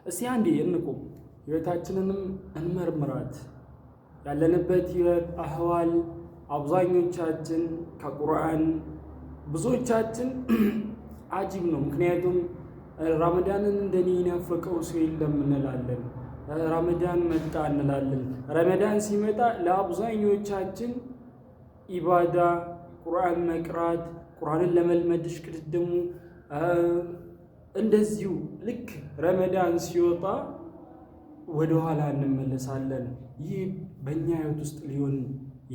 እስቲ አንዴ እንቁም፣ ህይወታችንንም እንመርምራት። ያለንበት ህይወት አህዋል አብዛኞቻችን ከቁርአን ብዙዎቻችን አጂብ ነው። ምክንያቱም ረመዳንን እንደኔ ናፈቀው ሰው የለም እንላለን። ረመዳን መጣ እንላለን። ረመዳን ሲመጣ ለአብዛኞቻችን ኢባዳ፣ ቁርአን መቅራት፣ ቁርአንን ለመልመድ እሽቅድድሙ እንደዚሁ ልክ ረመዳን ሲወጣ ወደኋላ እንመለሳለን። ይህ በእኛ ህይወት ውስጥ ሊሆን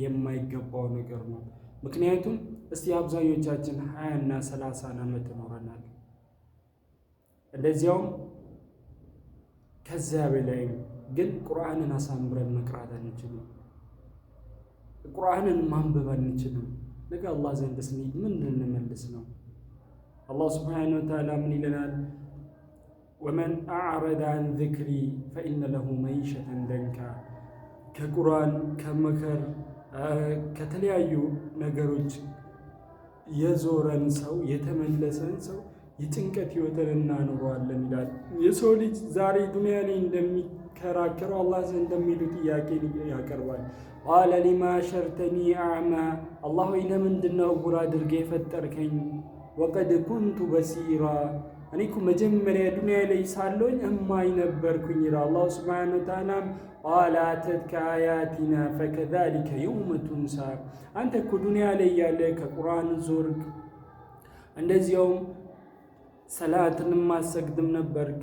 የማይገባው ነገር ነው። ምክንያቱም እስቲ አብዛኞቻችን 20 እና 30 ዓመት ኖረናል። እንደዚያውም ከዚያ በላይ ግን ቁርአንን አሳምረን መቅራት አንችልም። ቁርአንን ማንበብ አንችልም። ነገ አላህ ዘንድ ስንሄድ ምን ልንመልስ ነው? አላህ ሱብሓነሁ ወተዓላ ምን ይለናል? ወመን አዕረደ አን ዚክሪ ፈኢነ ለሁ መዒሸተን ደንካ። ከቁርአን ከመከር ከተለያዩ ነገሮች የዞረን ሰው የተመለሰን ሰው የጭንቀት ህይወትን እናኖረዋለን ይላል። የሰው ልጅ ዛሬ ዱንያ ላይ እንደሚከራከረው አላህ ዘንድ እንደሚሉ ጥያቄ ያቀርባል። ቃለ ሊማ ሸርተኒ አዕማ፣ አላህ ሆይ ለምንድነው እውር አድርገህ የፈጠርከኝ? ወቀድ ኩንቱ በሲራ፣ እኔ እኮ መጀመሪያ ዱንያ ላይ ሳለሁኝ እማኝ ነበርኩኝ ይላል አላህ ሱብሓነሁ ወተዓላ። ቃለ አተትከ አያቲና ፈከዛሊከ የውመ ቱንሳ፣ አንተ እኮ ዱንያ ላይ ያለ ከቁርአን ዞርክ፣ እንደዚያውም ሰላትንም አሰግድም ነበርክ።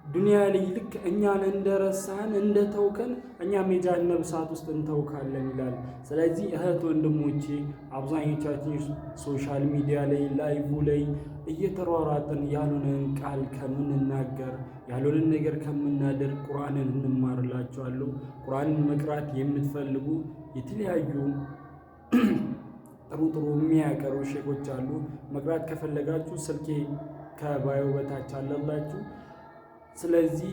ዱንያ ላይ ልክ እኛን እንደረሳን እንደተውከን እኛም የጀሃነም እሳት ውስጥ እንተውካለን ይላል። ስለዚህ እህት ወንድሞቼ አብዛኞቻችን ሶሻል ሚዲያ ላይ ላይቭ ላይ እየተሯሯጥን ያልሆነን ቃል ከምንናገር ያልሆነን ነገር ከምናደርግ ቁርአንን እንማርላችኋለሁ። ቁርአንን መቅራት የምትፈልጉ የተለያዩ ጥሩ ጥሩ የሚያቀሩ ሼኮች አሉ። መቅራት ከፈለጋችሁ ስልኬ ከባዮ በታች አለላችሁ። ስለዚህ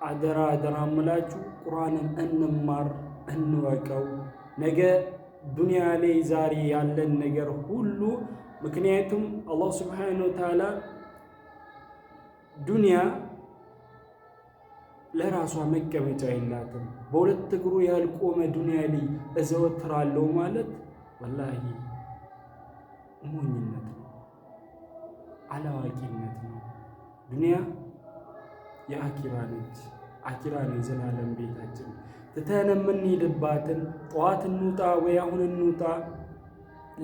አደራ አደራ እምላችሁ ቁርአንን እንማር እንወቀው። ነገ ዱንያ ላይ ዛሬ ያለን ነገር ሁሉ ምክንያቱም አላህ ሱብሓነሁ ወተዓላ ዱንያ ለራሷ መቀመጫ የላትም። በሁለት እግሩ ያልቆመ ዱንያ ላይ እዘወትራለሁ ማለት ወላሂ ሞኝነት ነው፣ አላዋቂነት ነው። ዱንያ የአኪራ ነች። አኪራ ነው የዘላለም ቤታችን። ትተን የምንሄድባትን ጠዋት እንውጣ ወይ አሁን እንውጣ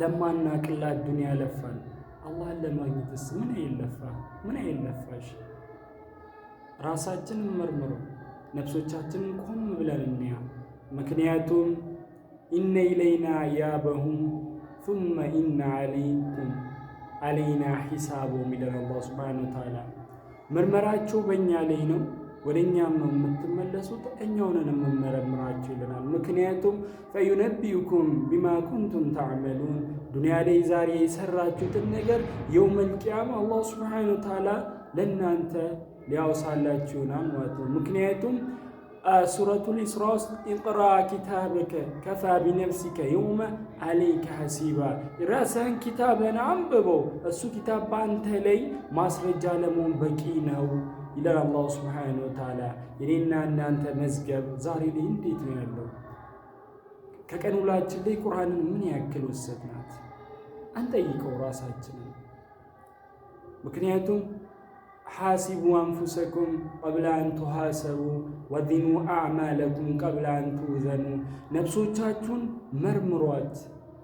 ለማናቅላት ዱንያ ለፋን። አላህን ለማግኘትስ ምን አይለፋ ምን አይለፋሽ? ራሳችንን መርምሮ ነፍሶቻችንን ቆም ብለን እንያ። ምክንያቱም ኢነ ኢለይና ኢያበሁም ሱመ ኢነ ዓለይና ሒሳበሁም ይላል አላህ ሱብሓነሁ ወተዓላ። ምርመራቸው በእኛ ላይ ነው፣ ወደ እኛም ነው የምትመለሱት፣ እኛው ነን የምንመረምራቸው ይለናል። ምክንያቱም ፈዩነቢኡኩም ቢማ ኩንቱም ተዕመሉን፣ ዱንያ ላይ ዛሬ የሰራችሁትን ነገር የውመል ቂያማ አላህ ሱብሓነሁ ወተዓላ ለእናንተ ሊያውሳላችሁ ይሆናል ማለት ነው። ምክንያቱም ሱረቱል ኢስራ ውስጥ ኢቅራ ኪታበከ ከፋ ቢነፍሲከ የውመ ዓለይከ ሐሲባ፣ የራስህን ኪታብን አንብበው እሱ ኪታብ በአንተ ላይ ማስረጃ ለመሆን በቂ ነው ይላል አላሁ ሱብሓነሁ ወተዓላ። የኔና እናንተ መዝገብ ዛሬ ላይ እንዴት ነው ያለው? ከቀን ውላችን ላይ ቁርአንን ምን ያክል ወሰድናት? አንጠይቀው ራሳችንን። ምክንያቱም ሓሲቡ አንፉሰኩም ቀብለ አን ቱሓሰቡ ወዚኑ አዕማለኩም ቀብለ አን ትውዘኑ፣ ነፍሶቻችሁን መርምሯት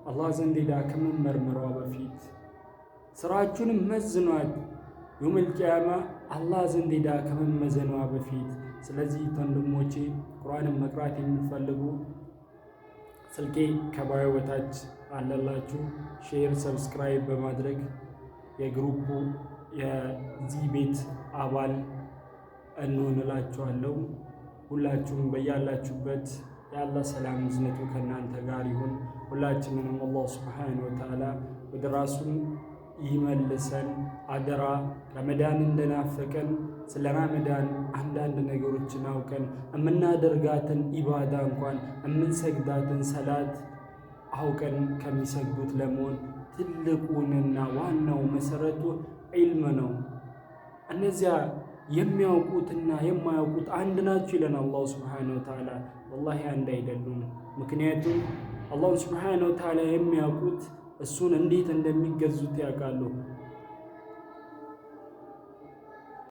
አላህ ዘንድ ሄዳ ከመመርመሯ በፊት ስራችሁንም መዝኗት የውመል ቂያማ አላህ ዘንድ ሄዳ ከመመዘኗ በፊት። ስለዚህ ወንድሞቼ ቁርአንን መቅራት የምትፈልጉ ስልኬ ከባዮ በታች አለላችሁ። ሼር ሰብስክራይብ በማድረግ የግሩፑ የዚህ ቤት አባል እንሆንላችኋለሁ። ሁላችሁም በያላችሁበት የአላህ ሰላም እዝነቱ ከእናንተ ጋር ይሁን። ሁላችንንም አላህ ሱብሓነሁ ወተዓላ ወደ ራሱን ይመልሰን። አደራ ረመዳን እንደናፈቀን ስለ ረመዳን አንዳንድ ነገሮችን አውቀን የምናደርጋትን ኢባዳ እንኳን የምንሰግዳትን ሰላት አውቀን ከሚሰግዱት ለመሆን ትልቁንና ዋናው መሰረቱ ዒልም ነው። እነዚያ የሚያውቁትና የማያውቁት አንድ ናቸው ይለናል አላሁ ሱብሓነሁ ወተዓላ። ወላሂ አንድ አይደሉም። ምክንያቱም አላሁ ሱብሓነሁ ወተዓላ የሚያውቁት እሱን እንዴት እንደሚገዙት ያውቃሉ።